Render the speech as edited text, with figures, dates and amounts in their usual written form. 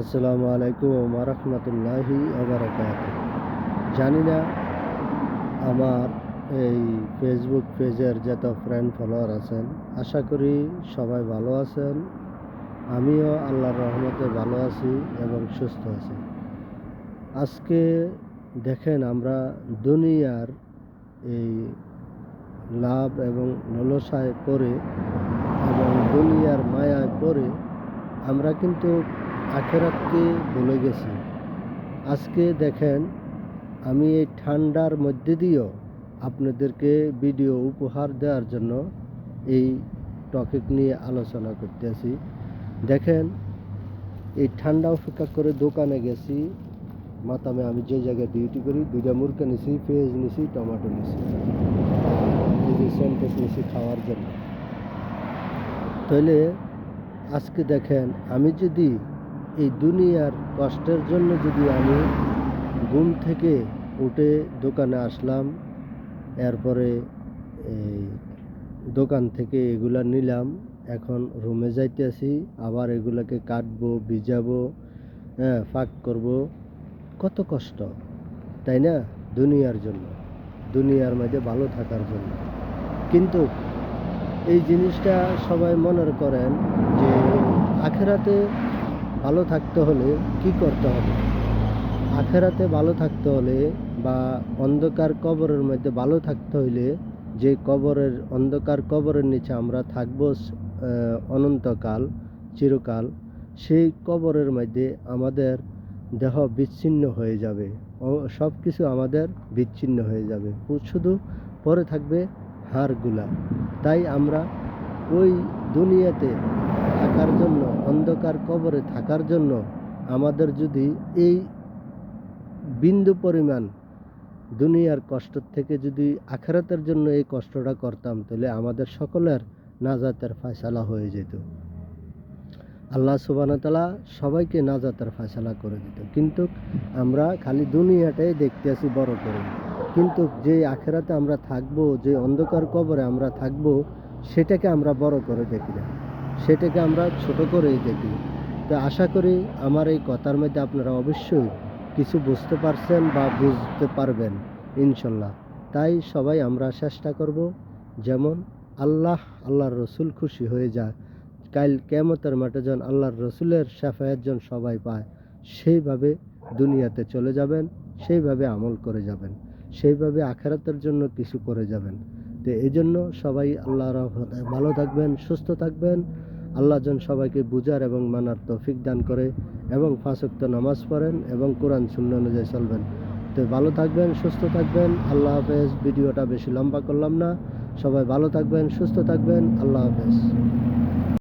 আসসালামু আলাইকুম ওয়া রাহমাতুল্লাহি ওয়া বারাকাতুহু। জানি না আমার এই ফেসবুক পেজের যত ফ্রেন্ড ফলোয়ার আছেন, আশা করি সবাই ভালো আছেন। আমিও আল্লাহর রহমতে ভালো আছি এবং সুস্থ আছি। আজকে দেখেন, আমরা দুনিয়ার এই লাভ এবং লালসায় পড়ে এবং দুনিয়ার মায়ায় পড়ে আমরা কিন্তু আখিরাতকে ভুলে গেছি। আজকে দেখেন, আমি এই ঠান্ডার মধ্যে দিয়েও আপনাদেরকে ভিডিও উপহার দেওয়ার জন্য এই টপিক নিয়ে আলোচনা করতেছি। দেখেন, এই ঠান্ডা অপেক্ষা করে দোকানে গেছি। মাতামে আমি যে জায়গায় ডিউটি করি, 2টা মুরগি নিছি, পেঁয়াজ নিছি, টমেটো নিছি, এই যে সেন্টেস নিছি খাওয়ার জন্য। তাহলে আজকে দেখেন, আমি যদি এই দুনিয়ার কষ্টের জন্য যদি আমি ঘুম থেকে উঠে দোকানে আসলাম, এরপরে এই দোকান থেকে এগুলা নিলাম, এখন রুমে যাইতেছি, আবার এগুলাকে কাটবো, ভিজাবো, ফাঁক করব, কত কষ্ট, তাই না? দুনিয়ার জন্য, দুনিয়ার মধ্যে ভালো থাকার জন্য। কিন্তু এই জিনিসটা সবাই মনে করেন যে আখেরাতে ভালো থাকতে হলে কি করতে হবে। আখেরাতে ভালো থাকতে হলে বা অন্ধকার কবরের মধ্যে ভালো থাকতে হইলে, যে কবরের অন্ধকার কবরের নিচে আমরা থাকবো অনন্তকাল, চিরকাল, সেই কবরের মধ্যে আমাদের দেহ বিচ্ছিন্ন হয়ে যাবে, সব কিছু আমাদের বিচ্ছিন্ন হয়ে যাবে, শুধু পরে থাকবে হাড়গুলা। তাই আমরা ওই দুনিয়াতে থাকার জন্য, অন্ধকার কবরে থাকার জন্য আমাদের যদি এই বিন্দু পরিমাণ দুনিয়ার কষ্ট থেকে যদি আখিরাতের জন্য এই কষ্টটা করতাম, তাহলে আমাদের সকলের নাজাতের ফয়সালা হয়ে যেত। আল্লাহ সুবহানাহু ওয়া তাআলা সবাইকে নাজাতের ফয়সালা করে দিত। কিন্তু আমরা খালি দুনিয়াটাই দেখতে আসি বড় করে, কিন্তু যে আখিরাতে আমরা থাকবো, যে অন্ধকার কবরে আমরা থাকবো, সেটাকে আমরা বড় করে দেখি না, সেটাকে আমরা ছোট করেই দেখি। তো আশা করি আমার এই কথার মধ্যে আপনারা অবশ্যই কিছু বুঝতে পারছেন বা বুঝতে পারবেন ইনশাল্লাহ। তাই সবাই আমরা চেষ্টা করব যেমন আল্লাহর রসুল খুশি হয়ে যায়, কাল কিয়ামতের মাঠে যেন আল্লাহর রসুলের শাফায়াত যেন সবাই পায়, সেইভাবে দুনিয়াতে চলে যাবেন, সেইভাবে আমল করে যাবেন, সেইভাবে আখিরাতের জন্য কিছু করে যাবেন। তো এই জন্য সবাই আল্লাহর রহমতে ভালো থাকবেন, সুস্থ থাকবেন। আল্লাহ যেন সবাইকে বুঝার এবং মানার তৌফিক দান করে এবং 5 ওয়াক্ত নামাজ পড়েন এবং কোরআন সুন্নাহ অনুযায়ী চলবেন। তো ভালো থাকবেন, সুস্থ থাকবেন। আল্লাহ হাফেজ। ভিডিওটা বেশি লম্বা করলাম না। সবাই ভালো থাকবেন, সুস্থ থাকবেন। আল্লাহ হাফেজ।